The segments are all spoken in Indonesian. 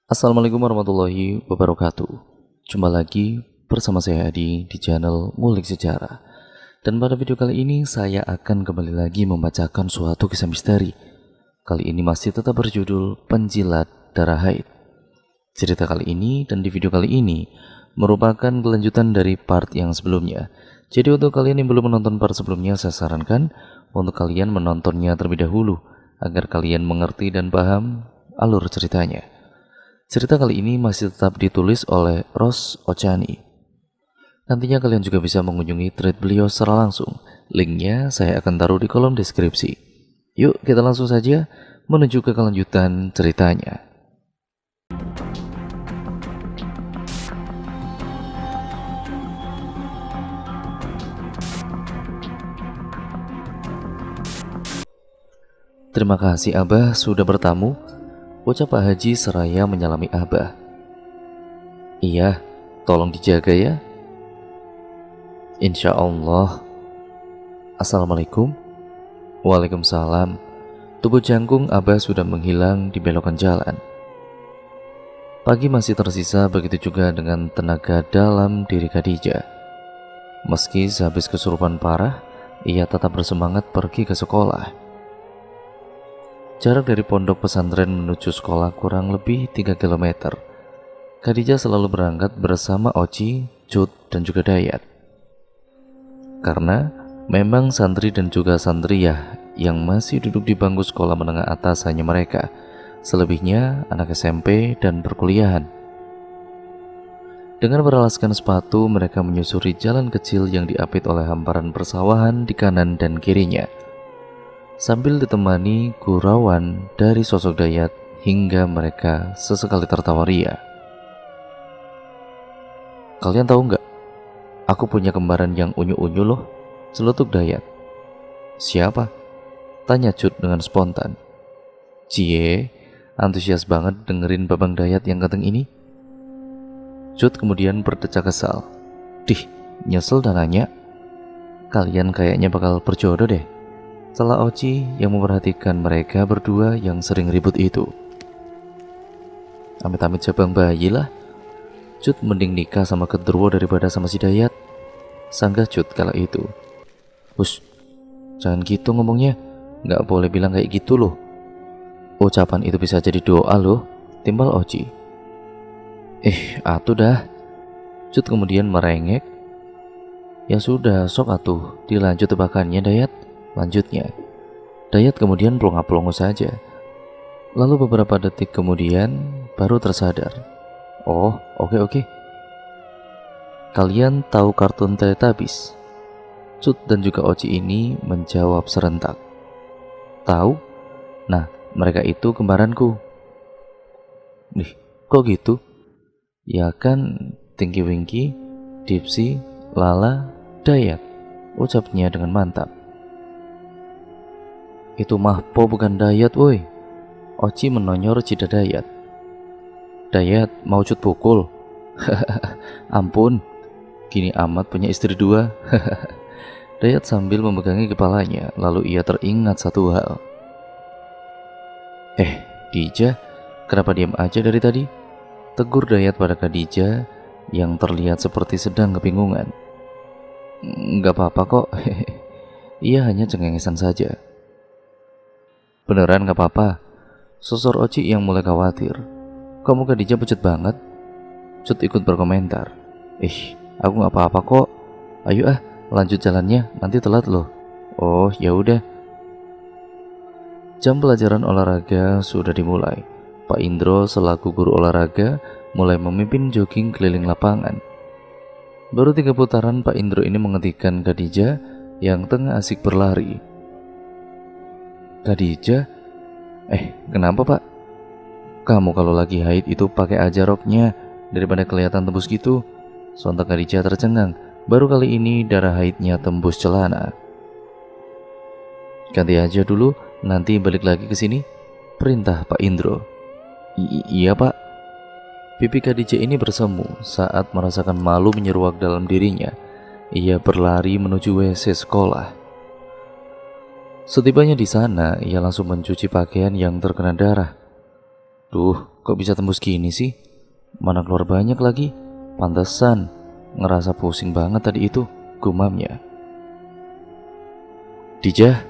Assalamualaikum warahmatullahi wabarakatuh. Jumpa lagi bersama saya Adi di channel Ngulik Sejarah. Dan pada video kali ini saya akan kembali lagi membacakan suatu kisah misteri. Kali ini masih tetap berjudul Penjilat Darah Haid. Cerita kali ini dan di video kali ini merupakan kelanjutan dari part yang sebelumnya. Jadi untuk kalian yang belum menonton part sebelumnya, saya sarankan untuk kalian menontonnya terlebih dahulu agar kalian mengerti dan paham alur ceritanya. Cerita kali ini masih tetap ditulis oleh Ros Ochani. Nantinya kalian juga bisa mengunjungi thread beliau secara langsung. Linknya saya akan taruh di kolom deskripsi. Yuk kita langsung saja menuju ke kelanjutan ceritanya. Terima kasih Abah sudah bertamu, ucap Pak Haji seraya menyalami Abah. Iya, tolong dijaga ya. Insya Allah. Assalamualaikum. Waalaikumsalam. Tubuh jangkung Abah sudah menghilang di belokan jalan. Pagi masih tersisa, begitu juga dengan tenaga dalam diri Khadijah. Meski sehabis kesurupan parah, ia tetap bersemangat pergi ke sekolah. Jarak dari pondok pesantren menuju sekolah kurang lebih 3 km. Khadijah selalu berangkat bersama Oci, Cut, dan juga Dayat. Karena memang santri dan juga santriyah yang masih duduk di bangku sekolah menengah atas hanya mereka. Selebihnya anak SMP dan perkuliahan. Dengan beralaskan sepatu, mereka menyusuri jalan kecil yang diapit oleh hamparan persawahan di kanan dan kirinya, sambil ditemani gurauan dari sosok Dayat hingga mereka sesekali tertawa ria. Kalian tahu nggak? Aku punya kembaran yang unyu-unyu loh, celetuk Dayat. Siapa? Tanya Cut dengan spontan. Cie, antusias banget dengerin babang Dayat yang ganteng ini. Cut kemudian berdecak kesal. Dih, nyesel dan nanya. Kalian kayaknya bakal berjodoh deh. Setelah Oci yang memperhatikan mereka berdua yang sering ribut itu. Amit-amit cabang bayi lah. Cut mending nikah sama Kedruwo daripada sama si Dayat, sanggah Cut kala itu. Hush, jangan gitu ngomongnya. Gak boleh bilang kayak gitu loh. Ucapan itu bisa jadi doa loh, timbal Oci. Atuh dah. Cut kemudian merengek. Ya sudah, sok atuh, dilanjut tebakannya Dayat. Lanjutnya, Dayat kemudian pelongo-pelongo saja. Lalu beberapa detik kemudian baru tersadar. Oh, oke. Kalian tahu kartun Teletubbies? Cut dan juga Oci ini menjawab serentak. Tahu? Nah, mereka itu kembaranku. Nih, kok gitu? Ya kan, Tinky Winky, Dipsy, Lala, Dayat, ucapnya dengan mantap. Itu mah Po bukan Dayat woi. Oci menonyor Cida Dayat. Dayat mau Cut pukul. Ampun, gini amat punya istri dua. Dayat sambil memegangi kepalanya. Lalu ia teringat satu hal. Dija, kenapa diam aja dari tadi? Tegur Dayat pada Khadijah yang terlihat seperti sedang kebingungan. Gak apa-apa kok. Ia hanya cengengesan saja. Beneran gak apa-apa? Sosor Oci yang mulai khawatir. Kamu Khadijah pucat banget. Cut ikut berkomentar. Aku gak apa-apa kok. Ayo lanjut jalannya, nanti telat loh. Oh ya udah. Jam pelajaran olahraga sudah dimulai. Pak Indro selaku guru olahraga mulai memimpin jogging keliling lapangan. Baru 3 putaran Pak Indro ini menghentikan Khadijah yang tengah asik berlari. Khadijah, kenapa Pak? Kamu kalau lagi haid itu pakai aja roknya daripada kelihatan tembus gitu. Sontak Khadijah tercengang. Baru kali ini darah haidnya tembus celana. Ganti aja dulu, nanti balik lagi ke sini. Perintah Pak Indro. Iya Pak. Pipi Khadijah ini bersemu saat merasakan malu menyeruak dalam dirinya. Ia berlari menuju WC sekolah. Setibanya di sana, ia langsung mencuci pakaian yang terkena darah. Duh, kok bisa tembus gini sih? Mana keluar banyak lagi. Pantesan, ngerasa pusing banget tadi itu, gumamnya. Dijah,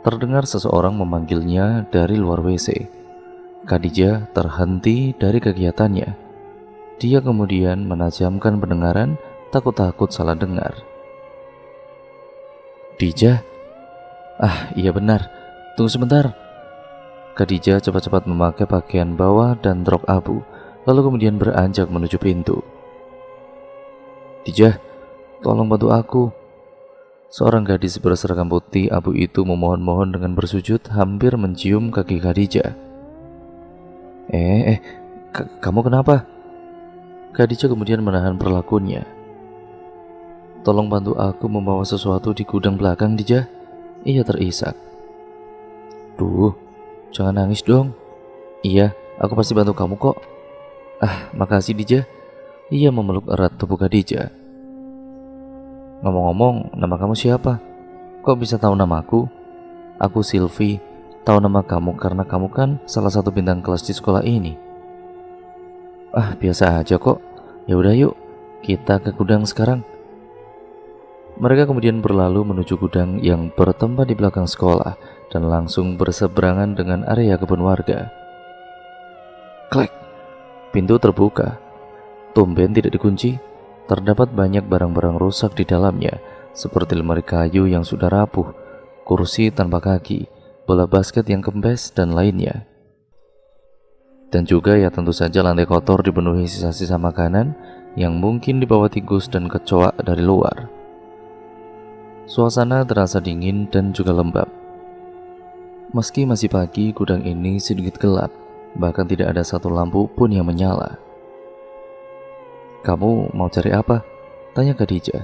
terdengar seseorang memanggilnya dari luar WC. Khadijah terhenti dari kegiatannya. Dia kemudian menajamkan pendengaran, takut-takut salah dengar. Dijah? Ah, iya benar. Tunggu sebentar. Khadijah cepat-cepat memakai pakaian bawah dan rok abu, lalu kemudian beranjak menuju pintu. Dijah, tolong bantu aku. Seorang gadis berseragam putih abu itu memohon-mohon dengan bersujud hampir mencium kaki Khadijah. Kamu kenapa? Khadijah kemudian menahan perlakuannya. Tolong bantu aku membawa sesuatu di gudang belakang, Dijah. Ia terisak. Duh, jangan nangis dong. Iya, aku pasti bantu kamu kok. Ah, makasih Dijah. Ia memeluk erat tubuh Khadijah. Ngomong-ngomong, nama kamu siapa? Kok bisa tahu namaku? Aku Silvi. Tahu nama kamu karena kamu kan salah satu bintang kelas di sekolah ini. Ah, biasa aja kok. Ya udah yuk, kita ke gudang sekarang. Mereka kemudian berlalu menuju gudang yang bertempat di belakang sekolah dan langsung berseberangan dengan area kebun warga. Klek, pintu terbuka. Tumben tidak dikunci. Terdapat banyak barang-barang rusak di dalamnya, seperti lemari kayu yang sudah rapuh, kursi tanpa kaki, bola basket yang kempes, dan lainnya. Dan juga ya tentu saja lantai kotor dipenuhi sisa-sisa makanan yang mungkin dibawa tikus dan kecoa dari luar. Suasana terasa dingin dan juga lembab. Meski masih pagi, gudang ini sedikit gelap, bahkan tidak ada satu lampu pun yang menyala. Kamu mau cari apa? Tanya Khadijah.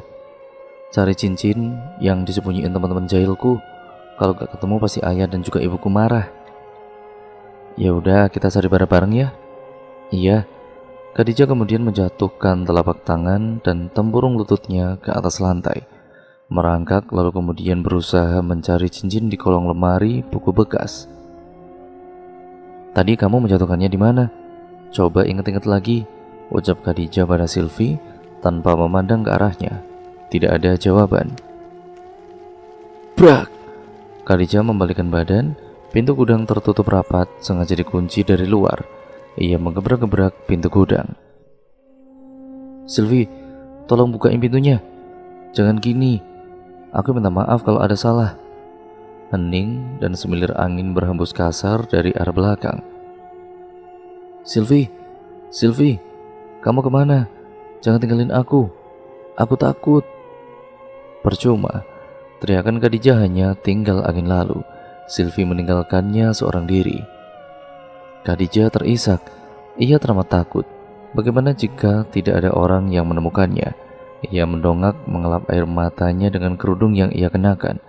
Cari cincin yang disembunyiin teman-teman jahilku. Kalau gak ketemu pasti ayah dan juga ibuku marah. Ya udah, kita cari bareng-bareng ya. Iya. Khadijah kemudian menjatuhkan telapak tangan dan tempurung lututnya ke atas lantai. Merangkak lalu kemudian berusaha mencari cincin di kolong lemari buku bekas. Tadi kamu menjatuhkannya di mana? Coba ingat-ingat lagi, ucap Khadijah pada Silvi tanpa memandang ke arahnya. Tidak ada jawaban. Brak! Khadijah membalikkan badan. Pintu gudang tertutup rapat, sengaja dikunci dari luar. Ia menggebrak-gebrak pintu gudang. Silvi, tolong bukain pintunya. Jangan gini. Aku minta maaf kalau ada salah. Hening dan semilir angin berhembus kasar dari arah belakang. Silvi, kamu kemana? Jangan tinggalin aku. Aku takut. Percuma. Teriakan Khadijah hanya tinggal angin lalu. Silvi meninggalkannya seorang diri. Khadijah terisak. Ia teramat takut. Bagaimana jika tidak ada orang yang menemukannya? Ia mendongak mengelap air matanya dengan kerudung yang ia kenakan.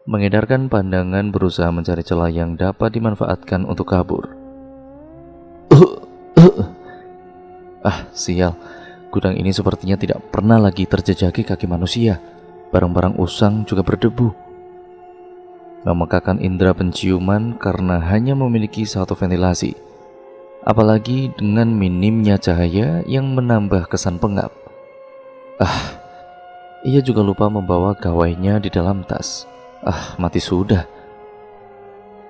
Mengedarkan pandangan berusaha mencari celah yang dapat dimanfaatkan untuk kabur. Ah, sial. Gudang ini sepertinya tidak pernah lagi terjejaki kaki manusia. Barang-barang usang juga berdebu. Memekakan indera penciuman karena hanya memiliki satu ventilasi. Apalagi dengan minimnya cahaya yang menambah kesan pengap. Ia juga lupa membawa gawainya di dalam tas. Mati sudah.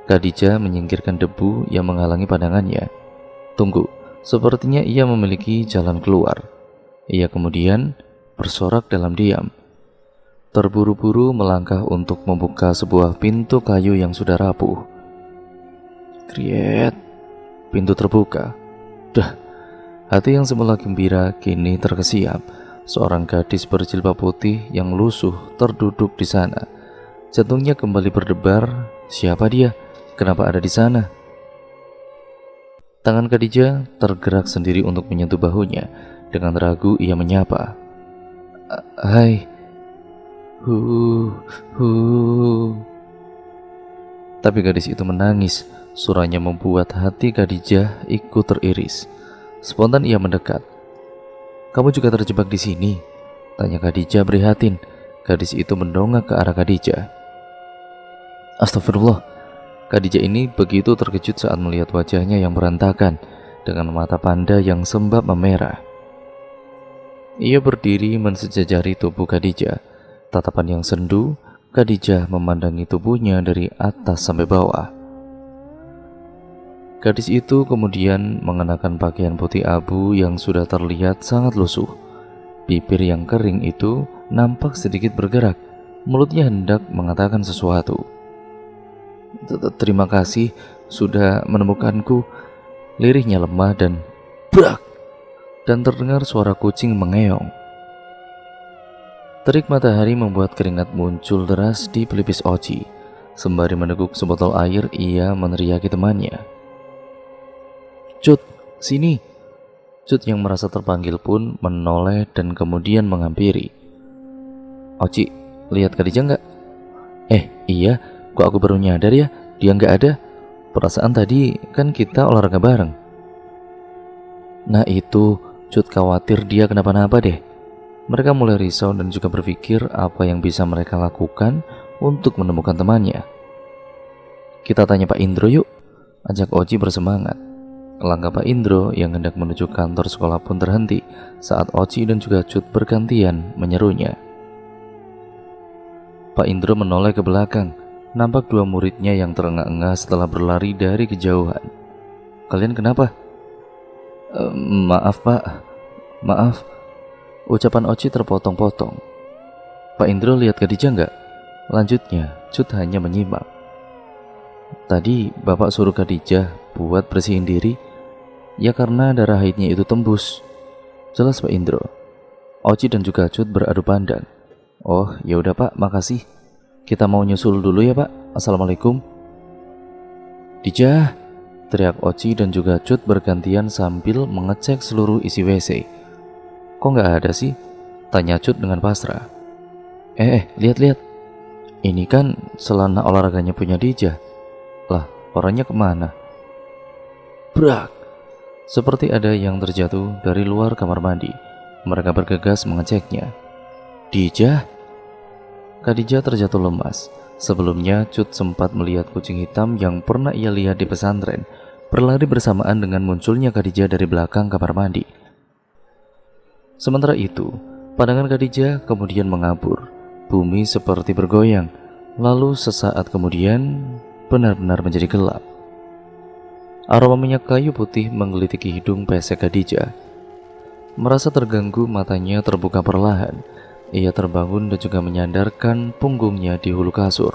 Khadijah menyingkirkan debu yang menghalangi pandangannya. Tunggu, sepertinya ia memiliki jalan keluar. Ia kemudian bersorak dalam diam. Terburu-buru melangkah untuk membuka sebuah pintu kayu yang sudah rapuh. Kriet, pintu terbuka. Dah, hati yang semula gembira kini terkesiap. Seorang gadis berjilbab putih yang lusuh terduduk di sana. Jantungnya kembali berdebar. Siapa dia? Kenapa ada di sana? Tangan Khadijah tergerak sendiri untuk menyentuh bahunya. Dengan ragu ia menyapa. Hai. Tapi gadis itu menangis. Suaranya membuat hati Khadijah ikut teriris. Spontan ia mendekat. Kamu juga terjebak di sini? Tanya Khadijah prihatin. Gadis itu mendongak ke arah Khadijah. Astagfirullah. Khadijah ini begitu terkejut saat melihat wajahnya yang berantakan dengan mata panda yang sembab memerah. Ia berdiri mensejajari tubuh Khadijah. Tatapan yang sendu, Khadijah memandangi tubuhnya dari atas sampai bawah. Gadis itu kemudian mengenakan pakaian putih abu yang sudah terlihat sangat lusuh. Bibir yang kering itu nampak sedikit bergerak. Mulutnya hendak mengatakan sesuatu. "Terima kasih sudah menemukanku," lirihnya lemah dan brak, dan terdengar suara kucing mengeong. Terik matahari membuat keringat muncul deras di pelipis Oci. Sembari meneguk sebotol air, ia meneriaki temannya. "Cut, sini!" Cut yang merasa terpanggil pun menoleh dan kemudian menghampiri. "Oci, lihat Khadijah nggak?" Iya, kok aku baru nyadar ya, dia nggak ada. Perasaan tadi kan kita olahraga bareng." "Nah itu, Cut khawatir dia kenapa-napa deh." Mereka mulai risau dan juga berpikir apa yang bisa mereka lakukan untuk menemukan temannya. "Kita tanya Pak Indro yuk," ajak Oci bersemangat. Langkah Pak Indro yang hendak menuju kantor sekolah pun terhenti saat Oci dan juga Cut bergantian menyerunya. Pak Indro menoleh ke belakang. Nampak dua muridnya yang terengah-engah setelah berlari dari kejauhan. "Kalian kenapa?" Maaf Pak, maaf." Ucapan Oci terpotong-potong. "Pak Indro lihat Khadijah nggak?" Lanjutnya, Cut hanya menyimak. "Tadi Bapak suruh Khadijah buat bersihin diri. Ya karena darah haidnya itu tembus." Jelas Pak Indro. Oci dan juga Cut beradu pandang. "Oh ya udah Pak, makasih. Kita mau nyusul dulu ya Pak. Assalamualaikum." "Dijah!" teriak Oci dan juga Cut bergantian sambil mengecek seluruh isi WC. "Kok nggak ada sih?" tanya Cut dengan pasrah. Lihat-lihat. Ini kan celana olahraganya punya Dijah. Lah, orangnya kemana?" Brak! Seperti ada yang terjatuh dari luar kamar mandi. Mereka bergegas mengeceknya. "Dijah?" Khadijah terjatuh lemas. Sebelumnya Cut sempat melihat kucing hitam yang pernah ia lihat di pesantren berlari bersamaan dengan munculnya Khadijah dari belakang kamar mandi. Sementara itu, pandangan Khadijah kemudian mengabur. Bumi seperti bergoyang. Lalu sesaat kemudian benar-benar menjadi gelap. Aroma minyak kayu putih menggelitiki hidung pesek Khadijah. Merasa terganggu, matanya terbuka perlahan. Ia terbangun dan juga menyandarkan punggungnya di hulu kasur.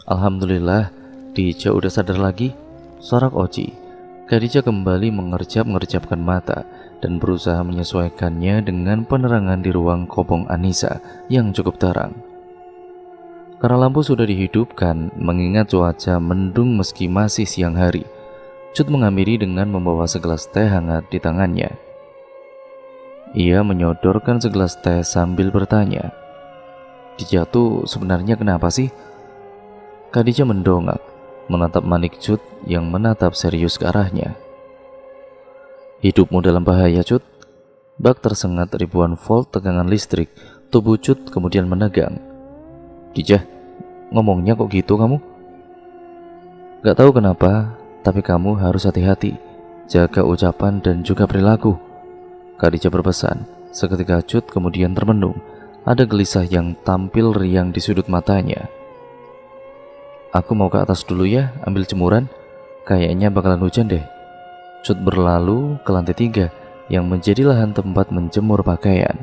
"Alhamdulillah, Dijah udah sadar lagi," sorak Oci. Khadijah kembali mengerjap-ngerjapkan mata dan berusaha menyesuaikannya dengan penerangan di ruang kobong Anissa yang cukup terang. Karena lampu sudah dihidupkan, mengingat cuaca mendung meski masih siang hari, Cut menghampiri dengan membawa segelas teh hangat di tangannya. Ia menyodorkan segelas teh sambil bertanya, "Dijah tuh sebenarnya kenapa sih?" Khadijah mendongak, menatap manik Cut yang menatap serius ke arahnya. "Hidupmu dalam bahaya, Cut." Bak tersengat ribuan volt tegangan listrik. Tubuh Cut kemudian menegang. "Dijah, ngomongnya kok gitu kamu?" "Gak tahu kenapa, tapi kamu harus hati-hati. Jaga ucapan dan juga perilaku," Khadijah berpesan. Seketika Cut kemudian termenung. Ada gelisah yang tampil riang di sudut matanya. "Aku mau ke atas dulu ya, ambil jemuran. Kayaknya bakalan hujan deh." Cut berlalu ke lantai 3 yang menjadi lahan tempat menjemur pakaian.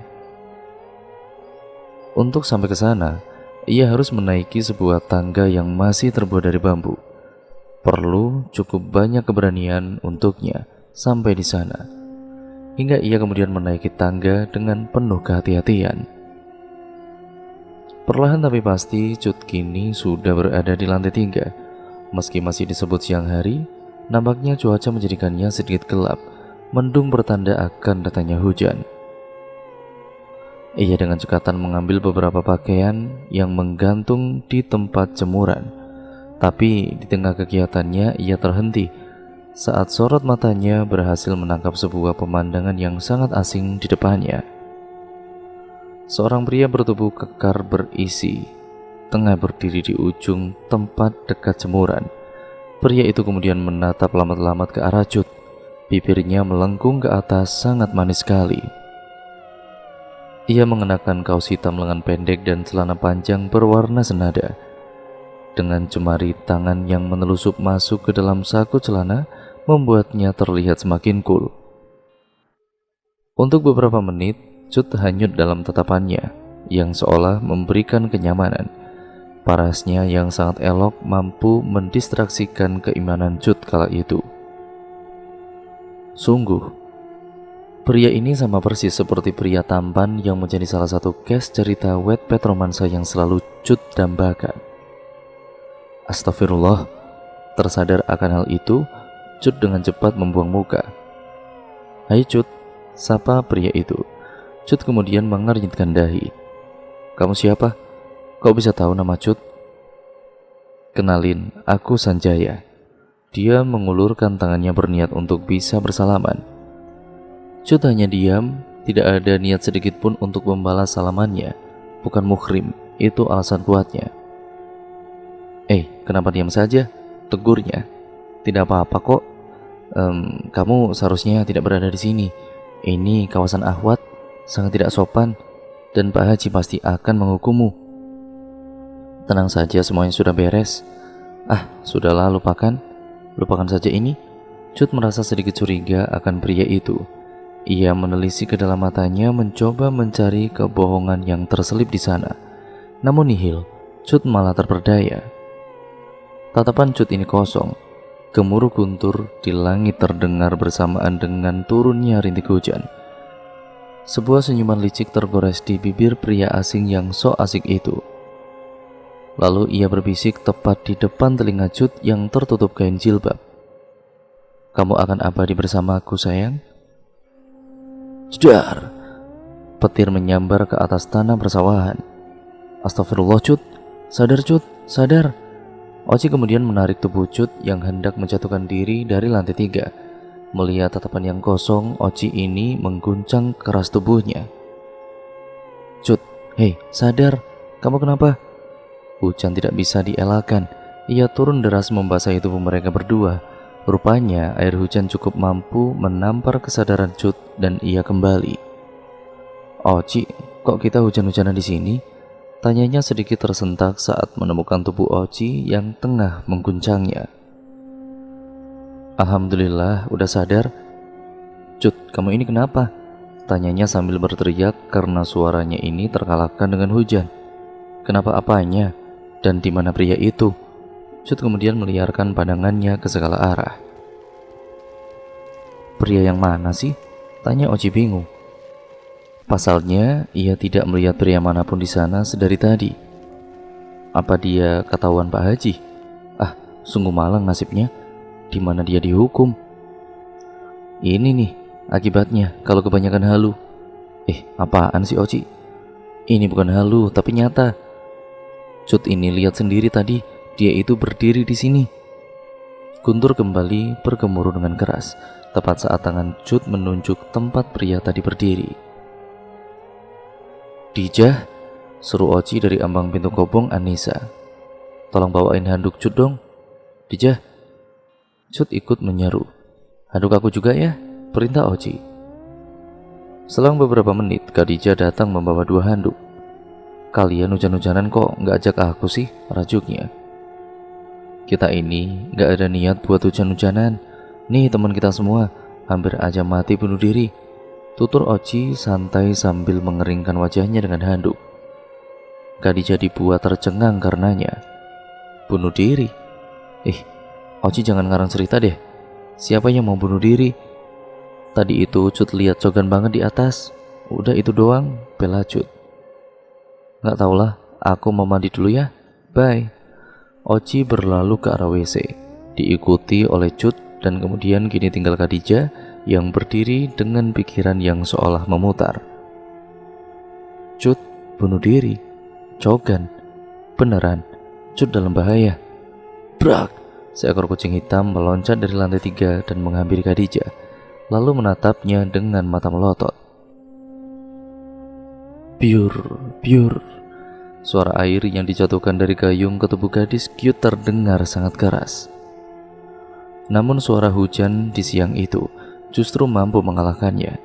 Untuk sampai ke sana, ia harus menaiki sebuah tangga yang masih terbuat dari bambu. Perlu cukup banyak keberanian untuknya sampai di sana. Hingga ia kemudian menaiki tangga dengan penuh kehati-hatian. Perlahan tapi pasti, Cut kini sudah berada di lantai 3. Meski masih disebut siang hari, nampaknya cuaca menjadikannya sedikit gelap. Mendung bertanda akan datangnya hujan. Ia dengan cekatan mengambil beberapa pakaian yang menggantung di tempat jemuran. Tapi di tengah kegiatannya ia terhenti saat sorot matanya berhasil menangkap sebuah pemandangan yang sangat asing di depannya. Seorang pria bertubuh kekar berisi tengah berdiri di ujung tempat dekat jemuran. Pria itu kemudian menatap lamat-lamat ke arah Cut. Bibirnya melengkung ke atas sangat manis sekali. Ia mengenakan kaos hitam lengan pendek dan celana panjang berwarna senada. Dengan jemari tangan yang menelusup masuk ke dalam saku celana, membuatnya terlihat semakin cool. Untuk beberapa menit, Cut hanyut dalam tatapannya yang seolah memberikan kenyamanan. Parasnya yang sangat elok mampu mendistraksikan keimanan Cut kala itu. Sungguh, pria ini sama persis seperti pria tampan yang menjadi salah satu case cerita Wattpad romansa yang selalu Cut dambakan. Astagfirullah, tersadar akan hal itu, Cut dengan cepat membuang muka. "Hai Cut," sapa pria itu. Cut kemudian mengernyitkan dahi. "Kamu siapa? Kok bisa tahu nama Cut?" "Kenalin, aku Sanjaya." Dia mengulurkan tangannya berniat untuk bisa bersalaman. Cut hanya diam, tidak ada niat sedikit pun untuk membalas salamannya. Bukan muhrim, itu alasan kuatnya. Kenapa diam saja?" tegurnya. "Tidak apa-apa kok. Kamu seharusnya tidak berada di sini. Ini kawasan Ahwat, sangat tidak sopan, dan Pak Haji pasti akan menghukummu." "Tenang saja, semuanya sudah beres." Sudahlah, lupakan saja ini." Cut merasa sedikit curiga akan pria itu. Ia menelisik ke dalam matanya, mencoba mencari kebohongan yang terselip di sana. Namun nihil, Cut malah terperdaya. Tatapan Cut ini kosong. Gemuruh guntur di langit terdengar bersamaan dengan turunnya rintik hujan. Sebuah senyuman licik tergores di bibir pria asing yang sok asik itu. Lalu ia berbisik tepat di depan telinga Cut yang tertutup kain jilbab. "Kamu akan abadi bersamaku, sayang." Jedar! Petir menyambar ke atas tanah persawahan. "Astagfirullah Cut, sadar Cut, sadar." Oci kemudian menarik tubuh Cut yang hendak menjatuhkan diri dari lantai 3. Melihat tatapan yang kosong, Oci ini mengguncang keras tubuhnya. "Cut, hei, sadar, kamu kenapa?" Hujan tidak bisa dielakkan. Ia turun deras membasahi tubuh mereka berdua. Rupanya air hujan cukup mampu menampar kesadaran Cut dan ia kembali. "Oci, kok kita hujan-hujanan di sini?" tanyanya sedikit tersentak saat menemukan tubuh Oci yang tengah mengguncangnya. "Alhamdulillah, udah sadar." "Cut, kamu ini kenapa?" tanyanya sambil berteriak karena suaranya ini terkalahkan dengan hujan. "Kenapa apanya? Dan di mana pria itu?" Cut kemudian meliarkan pandangannya ke segala arah. "Pria yang mana sih?" tanya Oci bingung. Pasalnya, ia tidak melihat pria manapun di sana sedari tadi. Apa dia ketahuan Pak Haji? Sungguh malang nasibnya. Di mana dia dihukum? Ini nih akibatnya kalau kebanyakan halu. Apaan sih Oci? Ini bukan halu tapi nyata. Cut ini lihat sendiri tadi, dia itu berdiri di sini. Guntur kembali bergemuruh dengan keras, tepat saat tangan Cut menunjuk tempat pria tadi berdiri. "Dijah," seru Oci dari ambang pintu kobong Anissa. "Tolong bawain handuk Cut dong." "Dijah." Cut ikut menyeru. "Handuk aku juga ya," perintah Oci. Selang beberapa menit, Khadijah datang membawa 2 handuk. "Kalian hujan-hujanan kok nggak ajak aku sih?" rajuknya. "Kita ini nggak ada niat buat hujan-hujanan. Nih teman kita semua, hampir aja mati bunuh diri," tutur Oci santai sambil mengeringkan wajahnya dengan handuk. Khadijah dibuat tercengang karenanya. "Bunuh diri? Oci jangan ngarang cerita deh. Siapa yang mau bunuh diri? Tadi itu Cut lihat cogan banget di atas. Udah itu doang," bela Cut. "Nggak taulah, aku mau mandi dulu ya. Bye." Oci berlalu ke arah WC, diikuti oleh Cut dan kemudian kini tinggal Khadijah yang berdiri dengan pikiran yang seolah memutar. Cut bunuh diri? Cogan? Beneran? Cut dalam bahaya? Brak! Seekor kucing hitam meloncat dari lantai 3 dan menghampiri Khadijah, lalu menatapnya dengan mata melotot. Biur, biur. Suara air yang dijatuhkan dari gayung ke tubuh gadis Cute terdengar sangat keras. Namun suara hujan di siang itu justru mampu mengalahkannya.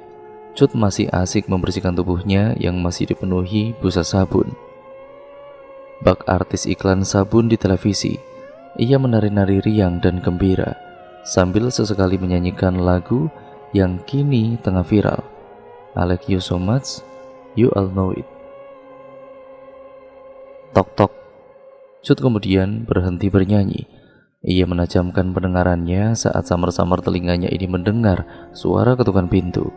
Cut masih asik membersihkan tubuhnya yang masih dipenuhi busa sabun. Bak artis iklan sabun di televisi, ia menari-nari riang dan gembira sambil sesekali menyanyikan lagu yang kini tengah viral, I Like You So Much, You All Know It. Tok-tok. Cut kemudian berhenti bernyanyi. Ia menajamkan pendengarannya saat samar-samar telinganya ini mendengar suara ketukan pintu.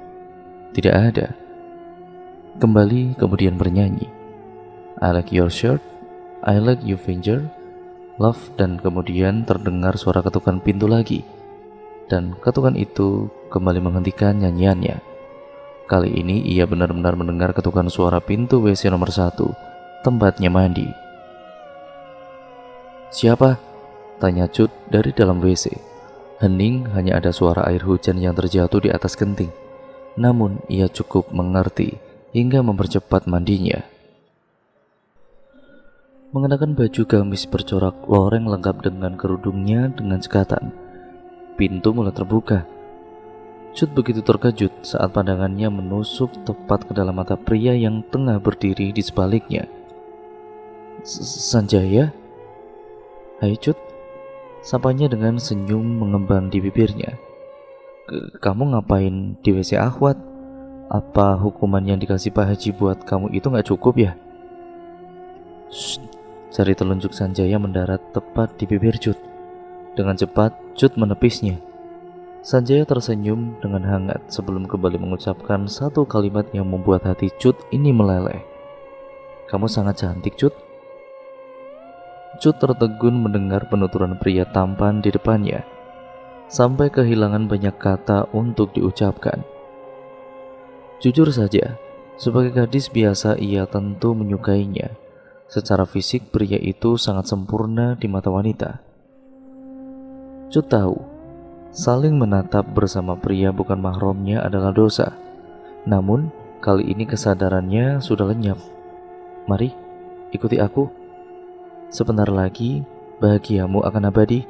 Tidak ada. Kembali kemudian bernyanyi, I like your shirt, I like your finger, love, dan kemudian terdengar suara ketukan pintu lagi. Dan ketukan itu kembali menghentikan nyanyiannya. Kali ini ia benar-benar mendengar ketukan suara pintu WC nomor 1, tempatnya mandi. Siapa? Tanya Cut dari dalam WC. Hening hanya ada suara air hujan yang terjatuh di atas genting. Namun ia cukup mengerti hingga mempercepat mandinya. Mengenakan baju gamis bercorak loreng lengkap dengan kerudungnya dengan cekatan, pintu mulai terbuka. Cut begitu terkejut saat pandangannya menusuk tepat ke dalam mata pria yang tengah berdiri di sebaliknya. Sanjaya? Hai Cut, sapanya dengan senyum mengembang di bibirnya. Kamu ngapain di WC Ahwat? Apa hukuman yang dikasih Pak Haji buat kamu itu gak cukup ya? Shh, jari telunjuk Sanjaya mendarat tepat di bibir Cut. Dengan cepat, Cut menepisnya. Sanjaya tersenyum dengan hangat sebelum kembali mengucapkan satu kalimat yang membuat hati Cut ini meleleh. Kamu sangat cantik, Cut. Cut tertegun mendengar penuturan pria tampan di depannya, sampai kehilangan banyak kata untuk diucapkan. Jujur saja, sebagai gadis biasa ia tentu menyukainya. Secara fisik pria itu sangat sempurna di mata wanita. Cut tahu, saling menatap bersama pria bukan mahramnya adalah dosa. Namun, kali ini kesadarannya sudah lenyap. Mari, ikuti aku. Sebentar lagi, bahagiamu akan abadi.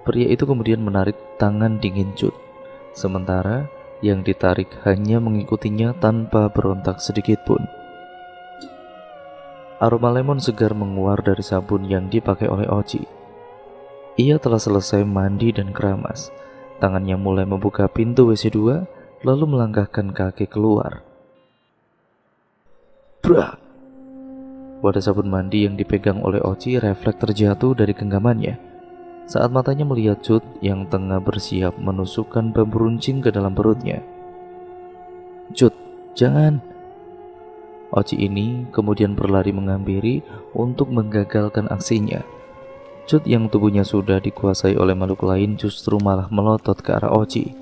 Pria itu kemudian menarik tangan dingin Cut, sementara yang ditarik hanya mengikutinya tanpa berontak sedikit pun. Aroma lemon segar menguar dari sabun yang dipakai oleh Oci. Ia telah selesai mandi dan keramas. Tangannya mulai membuka pintu WC 2, lalu melangkahkan kaki keluar. Brak! Wadah sabun mandi yang dipegang oleh Oci refleks terjatuh dari genggamannya saat matanya melihat Cut yang tengah bersiap menusukkan bambu runcing ke dalam perutnya. Cut, jangan! Oci ini kemudian berlari menghampiri untuk menggagalkan aksinya. Cut yang tubuhnya sudah dikuasai oleh makhluk lain justru malah melotot ke arah Oci.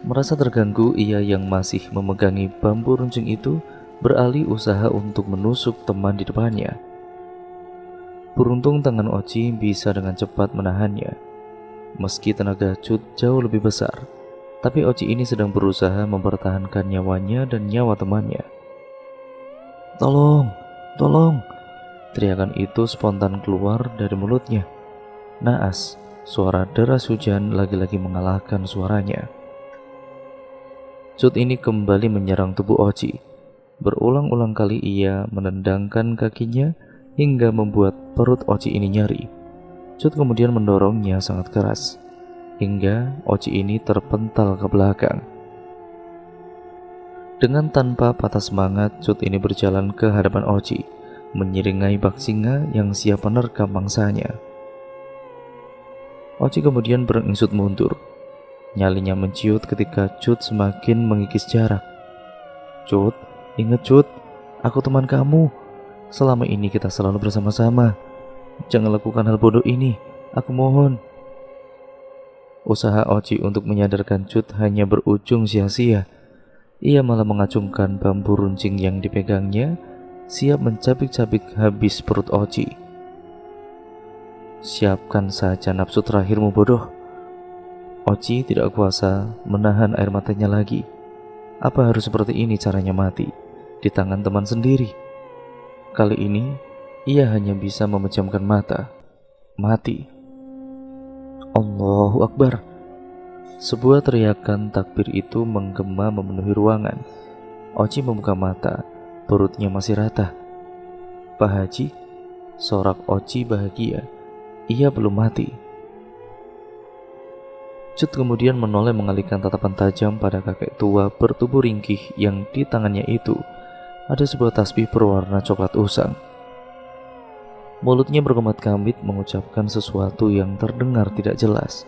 Merasa terganggu, ia yang masih memegangi bambu runcing itu beralih usaha untuk menusuk teman di depannya. Beruntung tangan Oci bisa dengan cepat menahannya. Meski tenaga Cut jauh lebih besar, tapi Oci ini sedang berusaha mempertahankan nyawanya dan nyawa temannya. Tolong, tolong! Teriakan itu spontan keluar dari mulutnya. Naas, suara deras hujan lagi-lagi mengalahkan suaranya. Cut ini kembali menyerang tubuh Oci. Berulang-ulang kali ia menendangkan kakinya hingga membuat perut Oci ini nyeri. Cut kemudian mendorongnya sangat keras, hingga Oci ini terpental ke belakang. Dengan tanpa patah semangat, Cut ini berjalan ke hadapan Oci, menyeringai bak singa yang siap menerkam mangsanya. Oci kemudian beringsut mundur. Nyalinya menciut ketika Cut semakin mengikis jarak. Cut, ingat Cut, aku teman kamu. Selama ini kita selalu bersama-sama. Jangan lakukan hal bodoh ini, aku mohon. Usaha Oci untuk menyadarkan Cut hanya berujung sia-sia. Ia malah mengacungkan bambu runcing yang dipegangnya, siap mencabik-cabik habis perut Oci. Siapkan saja nafsu terakhirmu, bodoh. Oci tidak kuasa menahan air matanya lagi. Apa harus seperti ini caranya mati? Di tangan teman sendiri? Kali ini, ia hanya bisa memejamkan mata. Mati. Allahu Akbar. Sebuah teriakan takbir itu menggema memenuhi ruangan. Oci membuka mata, perutnya masih rata. Pak Haji, sorak Oci bahagia. Ia belum mati. Cut kemudian menoleh mengalihkan tatapan tajam pada kakek tua bertubuh ringkih yang di tangannya itu ada sebuah tasbih berwarna coklat usang. Mulutnya berkemat-kamit mengucapkan sesuatu yang terdengar tidak jelas,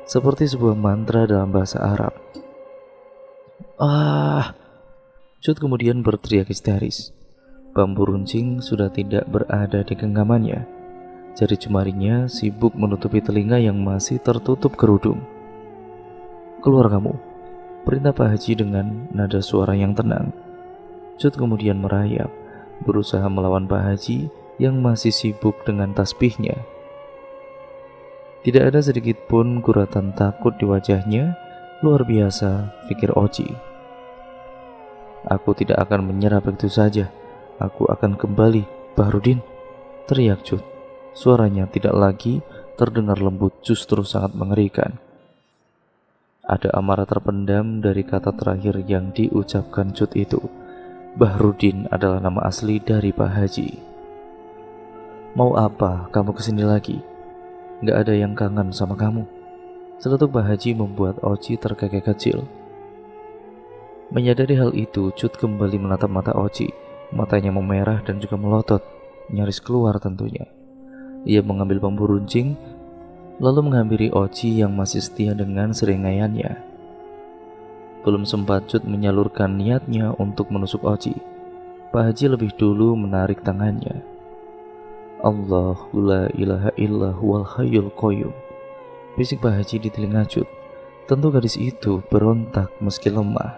seperti sebuah mantra dalam bahasa Arab. Ah! Cut kemudian berteriak histeris. Bambu runcing sudah tidak berada di genggamannya. Jari jemarinya sibuk menutupi telinga yang masih tertutup kerudung. Keluar kamu, perintah Pak Haji dengan nada suara yang tenang. Cut kemudian merayap, berusaha melawan Pak Haji yang masih sibuk dengan tasbihnya. Tidak ada sedikit pun guratan takut di wajahnya. Luar biasa, pikir Oci. Aku tidak akan menyerah begitu saja. Aku akan kembali, Bahrudin, teriak Cut. Suaranya tidak lagi terdengar lembut, justru sangat mengerikan. Ada amarah terpendam dari kata terakhir yang diucapkan Cut itu. Bahrudin adalah nama asli dari Pak Haji. Mau apa kamu kesini lagi? Gak ada yang kangen sama kamu. Seletuk Pak Haji membuat Oci terkekeh kecil. Menyadari hal itu, Cut kembali menatap mata Oci. Matanya memerah dan juga melotot, nyaris keluar tentunya. Ia mengambil bambu runcing, lalu menghampiri Oci yang masih setia dengan serengaiannya. Belum sempat Cut menyalurkan niatnya untuk menusuk Oci, Pak Haji lebih dulu menarik tangannya. Allahu la ilaha illa huwal hayyul qayyum, bisik Pak Haji di telinga Cut. Tentu gadis itu berontak meski lemah.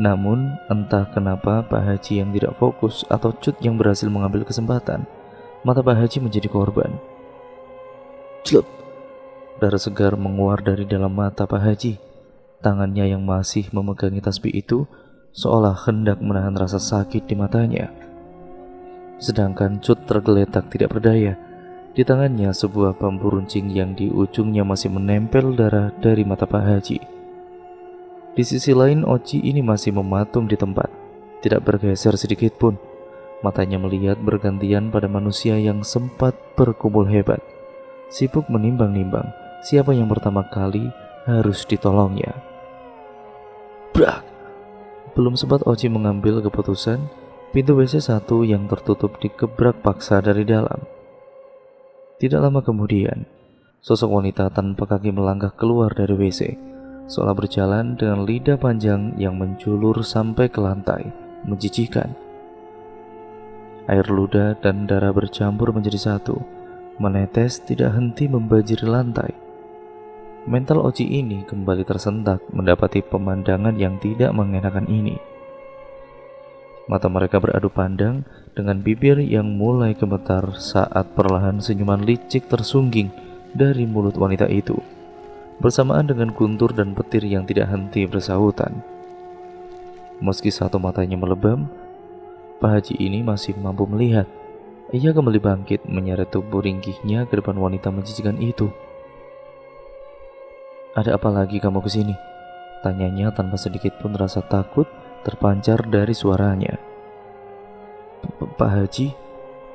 Namun entah kenapa Pak Haji yang tidak fokus atau Cut yang berhasil mengambil kesempatan, mata Pak Haji menjadi korban. Celup! Darah segar menguar dari dalam mata Pak Haji. Tangannya yang masih memegangi tasbih itu seolah hendak menahan rasa sakit di matanya. Sedangkan Cut tergeletak tidak berdaya. Di tangannya sebuah bambu runcing yang di ujungnya masih menempel darah dari mata Pak Haji. Di sisi lain Oci ini masih mematung di tempat, tidak bergeser sedikit pun. Matanya melihat bergantian pada manusia yang sempat berkumpul hebat, sibuk menimbang-nimbang siapa yang pertama kali harus ditolongnya. Brak! Belum sempat Oci mengambil keputusan, pintu WC 1 yang tertutup digebrak paksa dari dalam. Tidak lama kemudian, sosok wanita tanpa kaki melangkah keluar dari WC, seolah berjalan dengan lidah panjang yang menjulur sampai ke lantai, menjijikan. Air ludah dan darah bercampur menjadi satu, menetes tidak henti membanjiri lantai. Mental Oci ini kembali tersentak mendapati pemandangan yang tidak mengenakan ini. Mata mereka beradu pandang dengan bibir yang mulai gemetar saat perlahan senyuman licik tersungging dari mulut wanita itu, bersamaan dengan guntur dan petir yang tidak henti bersahutan. Meski satu matanya melebam, Pak Haji ini masih mampu melihat. Ia kembali bangkit menyeret tubuh ringkihnya ke depan wanita menjijikan itu. Ada apa lagi kamu kesini? Tanyanya tanpa sedikit pun rasa takut terpancar dari suaranya. Pak Haji,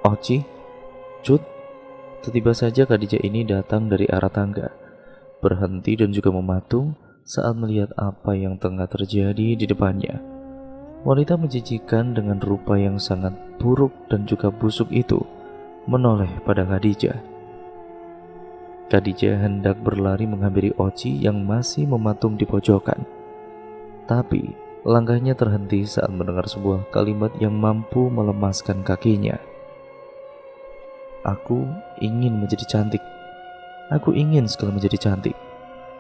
Oci, Cut. Tiba saja Khadijah ini datang dari arah tangga, berhenti dan juga mematung saat melihat apa yang tengah terjadi di depannya. Wanita menjijikan dengan rupa yang sangat buruk dan juga busuk itu menoleh pada Khadijah. Khadijah hendak berlari menghampiri Oci yang masih mematung di pojokan. Tapi langkahnya terhenti saat mendengar sebuah kalimat yang mampu melemaskan kakinya. Aku ingin menjadi cantik. Aku ingin sekali menjadi cantik,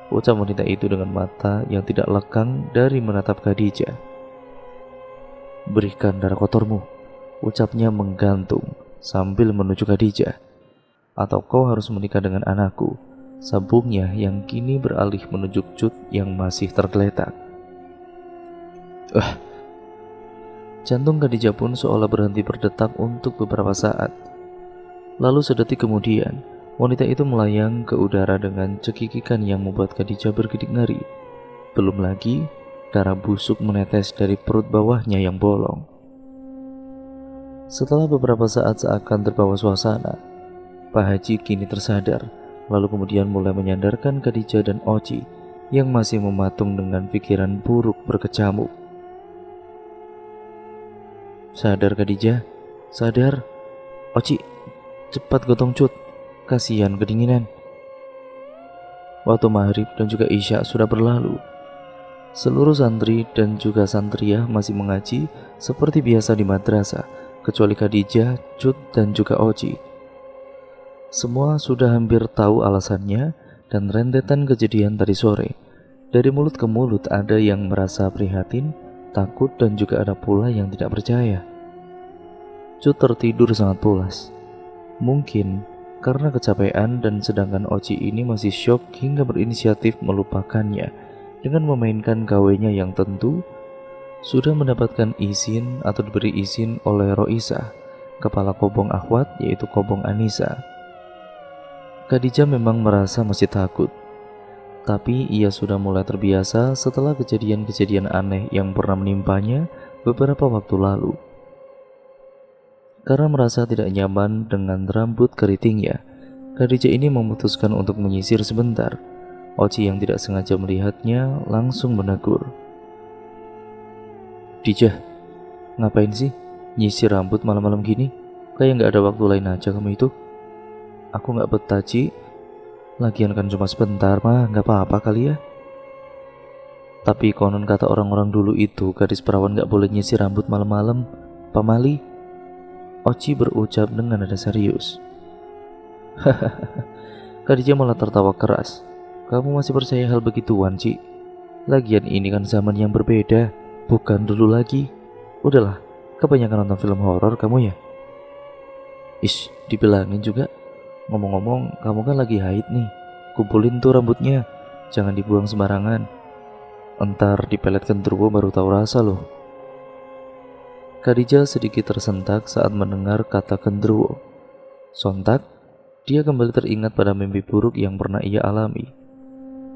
ucap wanita itu dengan mata yang tidak lekang dari menatap Khadijah. Berikan darah kotormu, ucapnya menggantung sambil menuju Khadijah. Atau kau harus menikah dengan anakku, sambungnya yang kini beralih menuju Cut yang masih tergeletak. Jantung Khadijah pun seolah berhenti berdetak untuk beberapa saat. Lalu sedetik kemudian, wanita itu melayang ke udara dengan cekikikan yang membuat Khadijah bergidik ngeri. Belum lagi, darah busuk menetes dari perut bawahnya yang bolong. Setelah beberapa saat seakan terbawa suasana, Pak Haji kini tersadar, lalu kemudian mulai menyandarkan Khadijah dan Oci yang masih mematung dengan pikiran buruk berkecamuk. Sadar Khadijah, sadar. Oci, cepat gotong cut, kasihan kedinginan. Waktu maghrib dan juga isya sudah berlalu. Seluruh santri dan juga santriah masih mengaji seperti biasa di madrasah, kecuali Khadijah, Cut, dan juga Oci. Semua sudah hampir tahu alasannya dan rentetan kejadian tadi sore. Dari mulut ke mulut ada yang merasa prihatin, takut, dan juga ada pula yang tidak percaya. Cut tertidur sangat pulas. Mungkin karena kecapean, dan sedangkan Oci ini masih syok hingga berinisiatif melupakannya dengan memainkan gawainya yang tentu sudah mendapatkan izin atau diberi izin oleh Roisa, kepala Kobong Akhwat, yaitu Kobong Anissa. Khadijah memang merasa masih takut, tapi ia sudah mulai terbiasa setelah kejadian-kejadian aneh yang pernah menimpanya beberapa waktu lalu. Karena merasa tidak nyaman dengan rambut keritingnya, Khadijah ini memutuskan untuk menyisir sebentar. Oci yang tidak sengaja melihatnya langsung menegur. "Dijah, ngapain sih nyisir rambut malam-malam gini? Kayak gak ada waktu lain aja kamu itu." "Aku gak betah, Ci. Lagian kan cuma sebentar mah, gak apa-apa kali ya." "Tapi konon kata orang-orang dulu itu gadis perawan gak boleh nyisir rambut malam-malam, pamali." Oci berucap dengan nada serius. Hahaha, Khadijah malah tertawa keras. "Kamu masih percaya hal begituan, Ci? Lagian ini kan zaman yang berbeda, bukan dulu lagi. Udahlah, kebanyakan nonton film horor kamu ya." "Ish, dibilangin juga. Ngomong-ngomong, kamu kan lagi haid nih. Kumpulin tuh rambutnya, jangan dibuang sembarangan. Entar dipelet genderuwo baru tahu rasa loh." Khadijah sedikit tersentak saat mendengar kata genderuwo. Sontak, dia kembali teringat pada mimpi buruk yang pernah ia alami.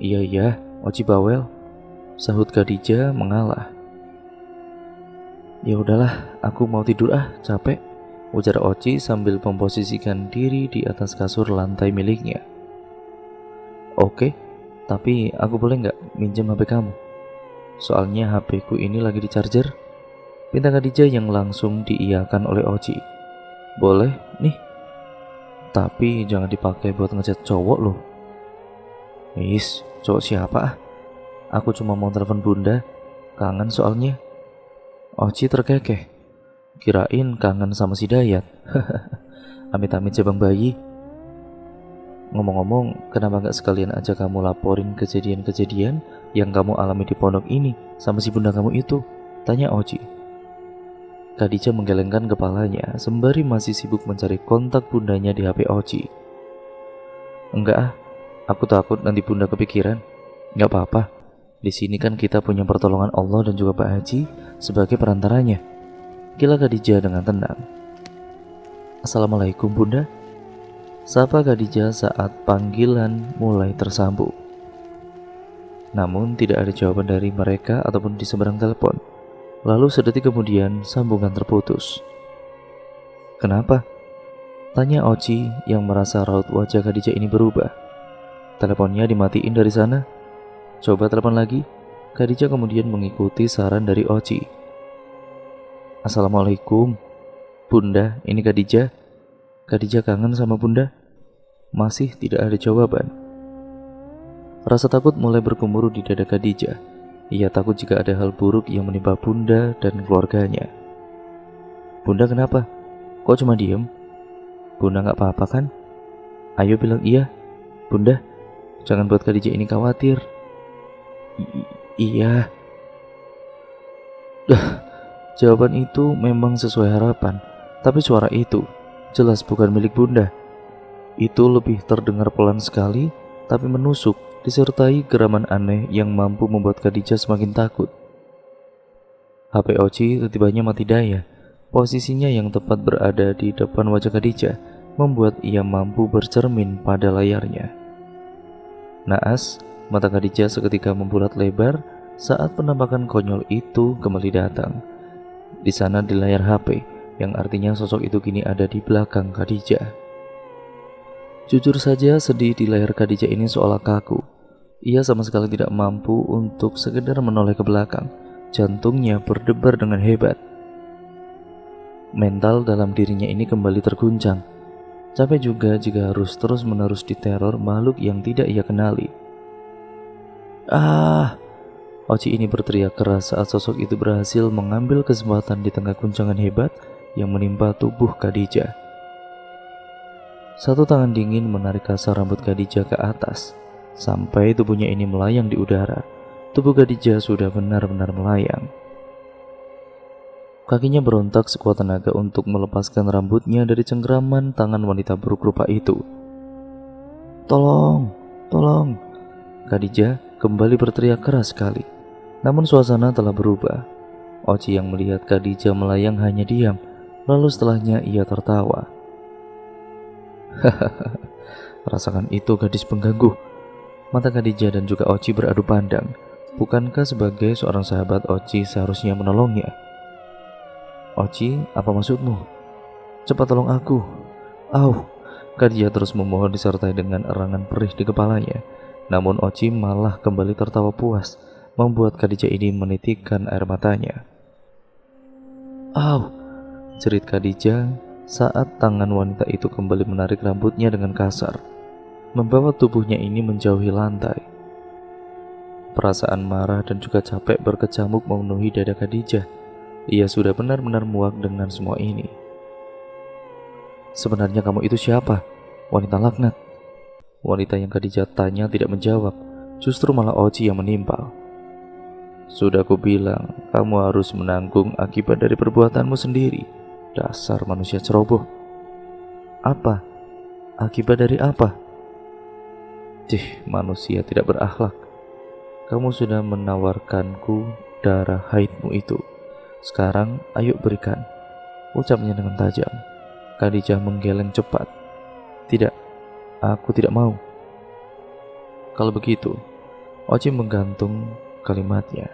Iya, Oci bawel," sahut Khadijah mengalah. "Ya udahlah, aku mau tidur capek," ujar Oci sambil memposisikan diri di atas kasur lantai miliknya. "Oke, tapi aku boleh nggak minjem HP kamu? Soalnya HP ku ini lagi di charger," pinta Khadijah yang langsung diiyakan oleh Oci. "Boleh nih, tapi jangan dipakai buat ngechat cowok loh." "Is, cowok siapa? Aku cuma mau telepon bunda, kangen soalnya." Oci terkekeh, kirain kangen sama si Dayat. Amit-amit jabang bayi. "Ngomong-ngomong, kenapa gak sekalian aja kamu laporin kejadian-kejadian yang kamu alami di pondok ini sama si bunda kamu itu?" tanya Oci. Khadijah menggelengkan kepalanya sembari masih sibuk mencari kontak bundanya di HP Oci. "Enggak aku takut nanti bunda kepikiran." "Gak apa-apa, di sini kan kita punya pertolongan Allah dan juga Pak Haji sebagai perantaranya," gila Khadijah dengan tenang. "Assalamualaikum bunda," sapa Khadijah saat panggilan mulai tersambung. Namun tidak ada jawaban dari mereka ataupun di seberang telepon. Lalu sedetik kemudian sambungan terputus. "Kenapa?" tanya Oci yang merasa raut wajah Khadijah ini berubah. "Teleponnya dimatiin dari sana. Coba telepon lagi." Khadijah kemudian mengikuti saran dari Oci. "Assalamualaikum bunda, ini Khadijah. Khadijah kangen sama bunda." Masih tidak ada jawaban. Rasa takut mulai bergemuruh di dada Khadijah. Ia takut jika ada hal buruk yang menimpa bunda dan keluarganya. "Bunda kenapa? Kok cuma diem? Bunda gak apa-apa kan? Ayo bilang iya, bunda. Jangan buat Khadijah ini khawatir." Iya." Jawaban itu memang sesuai harapan, tapi suara itu jelas bukan milik bunda. Itu lebih terdengar pelan sekali, tapi menusuk, disertai geraman aneh yang mampu membuat Khadijah semakin takut. HP Oci tiba-tiba mati daya. Posisinya yang tepat berada di depan wajah Khadijah membuat ia mampu bercermin pada layarnya. Naas, mata Khadijah seketika membulat lebar saat penampakan konyol itu kembali datang. Di sana di layar HP, yang artinya sosok itu kini ada di belakang Khadijah. Jujur saja, sedih di layar Khadijah ini seolah kaku. Ia sama sekali tidak mampu untuk sekedar menoleh ke belakang. Jantungnya berdebar dengan hebat. Mental dalam dirinya ini kembali terguncang. Capek juga jika harus terus-menerus diteror makhluk yang tidak ia kenali. Ah! Oci ini berteriak keras saat sosok itu berhasil mengambil kesempatan di tengah guncangan hebat yang menimpa tubuh Khadijah. Satu tangan dingin menarik kasar rambut Khadijah ke atas, sampai tubuhnya ini melayang di udara. Tubuh Khadijah sudah benar-benar melayang. Kakinya berontak sekuat tenaga untuk melepaskan rambutnya dari cengkraman tangan wanita buruk rupa itu. Tolong, tolong. Khadijah kembali berteriak keras sekali. Namun suasana telah berubah. Oci yang melihat Khadijah melayang hanya diam, lalu setelahnya ia tertawa. Hahaha, rasakan itu gadis pengganggu. Mata Khadijah dan juga Oci beradu pandang. Bukankah sebagai seorang sahabat Oci seharusnya menolongnya? Oci, apa maksudmu? Cepat tolong aku. Au! Khadijah terus memohon disertai dengan erangan perih di kepalanya. Namun Oci malah kembali tertawa puas, membuat Khadijah ini menitikkan air matanya. Au! Jerit Khadijah saat tangan wanita itu kembali menarik rambutnya dengan kasar, membawa tubuhnya ini menjauhi lantai. Perasaan marah dan juga capek berkecamuk memenuhi dada Khadijah. Ia sudah benar-benar muak dengan semua ini. Sebenarnya kamu itu siapa? Wanita laknat. Wanita yang Khadijah tanya tidak menjawab, justru malah Oci yang menimpal. Sudah aku bilang, kamu harus menanggung akibat dari perbuatanmu sendiri. Dasar manusia ceroboh. Apa? Akibat dari apa? Manusia tidak berakhlak. Kamu sudah menawarkanku darah haidmu itu. Sekarang ayo berikan, ucapnya dengan tajam. Khadijah menggeleng cepat. Tidak, aku tidak mau. Kalau begitu, Oci menggantung kalimatnya.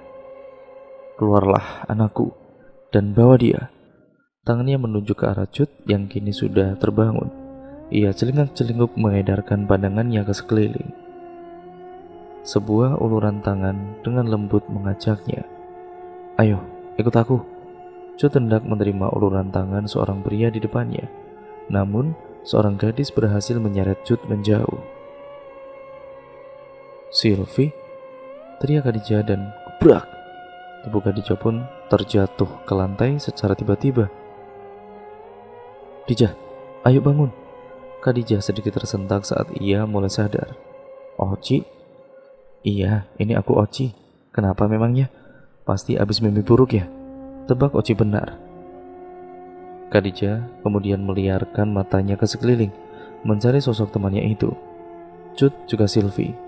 Keluarlah anakku dan bawa dia. Tangannya menunjuk ke arah Cut yang kini sudah terbangun. Ia celingak-celinguk mengedarkan pandangannya ke sekeliling. Sebuah uluran tangan dengan lembut mengajaknya. Ayo, ikut aku. Cut hendak menerima uluran tangan seorang pria di depannya. Namun, seorang gadis berhasil menyeret Cut menjauh. Sylvie, teriak Khadijah dan gebrak. Tubuh Khadijah pun terjatuh ke lantai secara tiba-tiba. Khadijah, ayo bangun. Khadijah sedikit tersentak saat ia mulai sadar. Oci? Iya, ini aku Oci. Kenapa memangnya? Pasti habis mimpi buruk ya? Tebak Oci benar. Khadijah kemudian meliarkan matanya ke sekeliling, mencari sosok temannya itu. Cut juga Sylvie.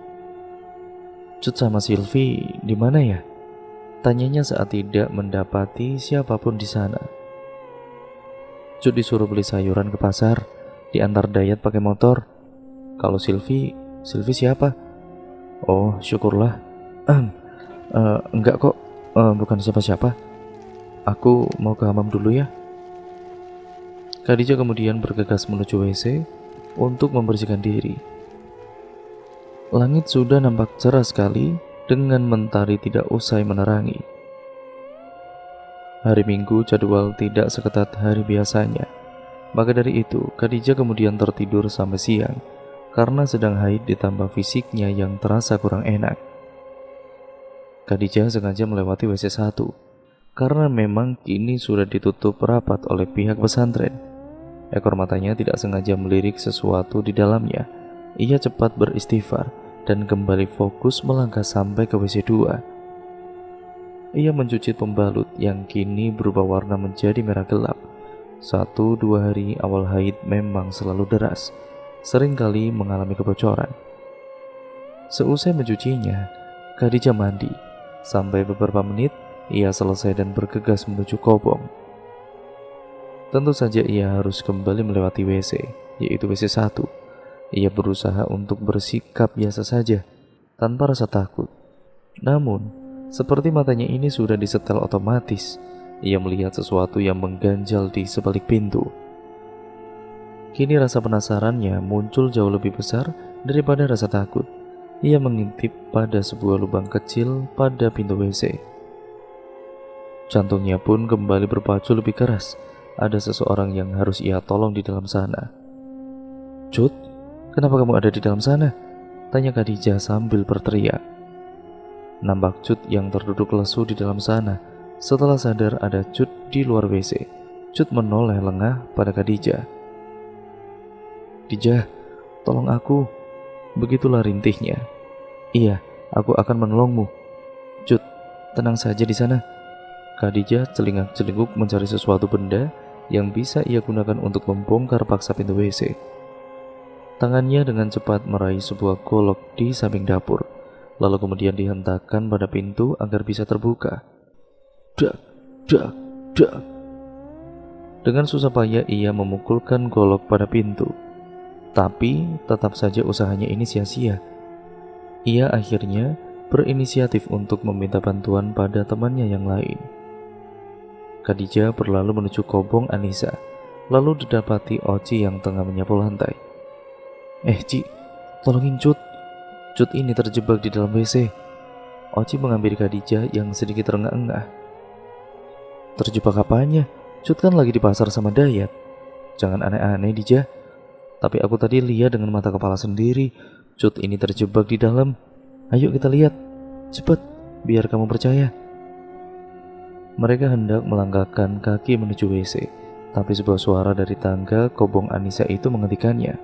Cut sama Sylvie di mana ya? Tanyanya saat tidak mendapati siapapun di sana. Cut disuruh beli sayuran ke pasar, diantar Dayat pakai motor. Kalau Sylvie siapa? Oh, syukurlah. Enggak kok, bukan siapa-siapa. Aku mau ke hamam dulu ya. Khadijah kemudian bergegas menuju WC untuk membersihkan diri. Langit sudah nampak cerah sekali dengan mentari tidak usai menerangi. Hari Minggu jadwal tidak seketat hari biasanya. Maka dari itu, Khadijah kemudian tertidur sampai siang karena sedang haid ditambah fisiknya yang terasa kurang enak. Khadijah sengaja melewati WC 1 karena memang kini sudah ditutup rapat oleh pihak pesantren. Ekor matanya tidak sengaja melirik sesuatu di dalamnya. Ia cepat beristighfar dan kembali fokus melangkah sampai ke WC 2. Ia mencuci pembalut yang kini berubah warna menjadi merah gelap. 1-2 hari awal haid memang selalu deras, seringkali mengalami kebocoran. Seusai mencucinya, Khadijah mandi. Sampai beberapa menit, ia selesai dan bergegas menuju kobong. Tentu saja ia harus kembali melewati WC, yaitu WC 1. Ia berusaha untuk bersikap biasa saja, tanpa rasa takut. Namun, seperti matanya ini sudah disetel otomatis, ia melihat sesuatu yang mengganjal di sebalik pintu. Kini rasa penasarannya muncul jauh lebih besar daripada rasa takut. Ia mengintip pada sebuah lubang kecil pada pintu WC. Jantungnya pun kembali berpacu lebih keras. Ada seseorang yang harus ia tolong di dalam sana. "Cut, kenapa kamu ada di dalam sana?" tanya Khadijah sambil berteriak. Nampak Cut yang terduduk lesu di dalam sana. Setelah sadar ada Cut di luar WC, Cut menoleh lengah pada Khadijah. "Khadijah, tolong aku." Begitulah rintihnya. "Iya, aku akan menolongmu." "Cut, tenang saja di sana." Khadijah celingak-celinguk mencari sesuatu benda yang bisa ia gunakan untuk membongkar paksa pintu WC. Tangannya dengan cepat meraih sebuah golok di samping dapur, lalu kemudian dihentakkan pada pintu agar bisa terbuka. Dak, dak, dak. Dengan susah payah ia memukulkan golok pada pintu. Tapi tetap saja usahanya ini sia-sia. Ia akhirnya berinisiatif untuk meminta bantuan pada temannya yang lain. Khadijah berlalu menuju kobong Anissa, lalu didapati Oci yang tengah menyapu lantai. Ci, tolongin Cut. Cut ini terjebak di dalam WC." Oci mengambil Khadijah yang sedikit terengah-engah. "Terjebak apanya? Cut kan lagi di pasar sama Dayat. Jangan aneh-aneh, Dijah. Tapi aku tadi lihat dengan mata kepala sendiri, Cut ini terjebak di dalam. Ayo kita lihat, cepat, biar kamu percaya." Mereka hendak melangkahkan kaki menuju WC, tapi sebuah suara dari tangga kobong Anissa itu menghentikannya.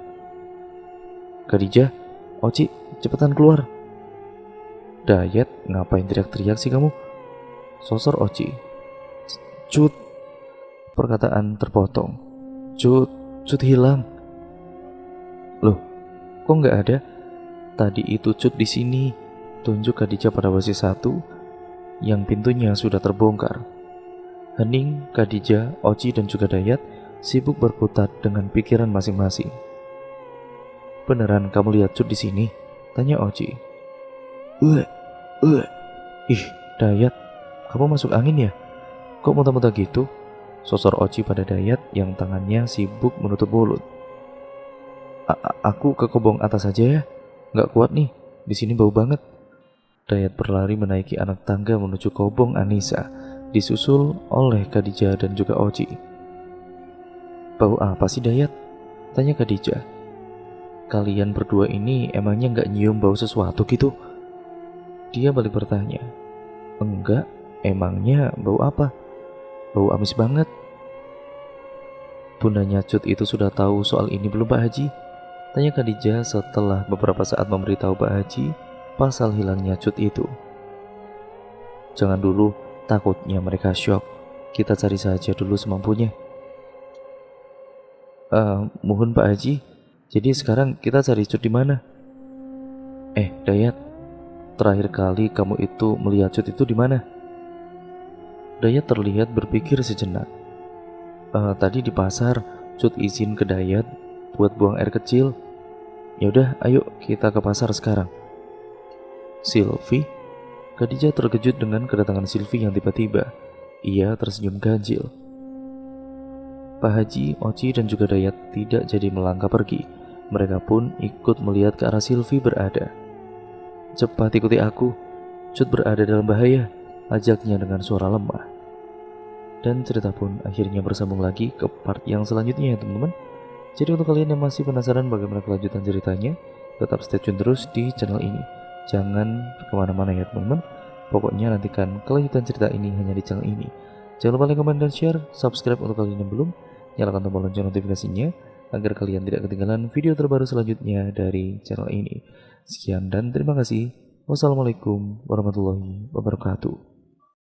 "Khadijah, Oci, cepetan keluar." "Dayat, ngapain teriak-teriak sih kamu?" Sosor Oci. "Cut." Perkataan terpotong. Cut hilang." "Loh, kok nggak ada? Tadi itu Cut di sini." Tunjuk Khadijah pada WC 1 yang pintunya sudah terbongkar. Hening, Khadijah, Oci dan juga Dayat sibuk berkutat dengan pikiran masing-masing. "Beneran kamu lihat Cut di sini?" tanya Oci. "Ih, Dayat, kamu masuk angin ya? Kok muntah-muntah gitu?" Sosor Oci pada Dayat yang tangannya sibuk menutup mulut. Aku ke kobong atas saja ya. Nggak kuat nih, di sini bau banget." Dayat berlari menaiki anak tangga menuju kobong Anissa, disusul oleh Khadijah dan juga Oci. "Bau apa sih Dayat?" tanya Khadijah. "Kalian berdua ini emangnya nggak nyium bau sesuatu gitu?" Dia balik bertanya. "Enggak, emangnya bau apa?" "Bau amis banget." "Bundanya Cut itu sudah tahu soal ini belum Pak Haji?" tanya Khadijah setelah beberapa saat memberitahu Pak Haji pasal hilangnya Cut itu. "Jangan dulu, takutnya mereka syok. Kita cari saja dulu semampunya." Mohon Pak Haji, jadi sekarang kita cari Cut di mana?" Dayat, terakhir kali kamu itu melihat Cut itu di mana?" Dayat terlihat berpikir sejenak. Tadi di pasar, Cut izin ke Dayat buat buang air kecil. Yaudah, ayo kita ke pasar sekarang." "Silvi?" Khadijah terkejut dengan kedatangan Silvi yang tiba-tiba. Ia tersenyum ganjil. Pak Haji, Oci dan juga Dayat tidak jadi melangkah pergi. Mereka pun ikut melihat ke arah Silvi berada. "Cepat ikuti aku, Cut berada dalam bahaya," ajaknya dengan suara lemah. Dan cerita pun akhirnya bersambung lagi ke part yang selanjutnya ya teman-teman. Jadi untuk kalian yang masih penasaran bagaimana kelanjutan ceritanya, tetap stay tune terus di channel ini. Jangan kemana-mana ya teman-teman. Pokoknya nantikan kelanjutan cerita ini hanya di channel ini. Jangan lupa like, comment, dan share. Subscribe untuk kalian yang belum. Nyalakan tombol lonceng notifikasinya agar kalian tidak ketinggalan video terbaru selanjutnya dari channel ini. Sekian dan terima kasih. Wassalamualaikum warahmatullahi wabarakatuh.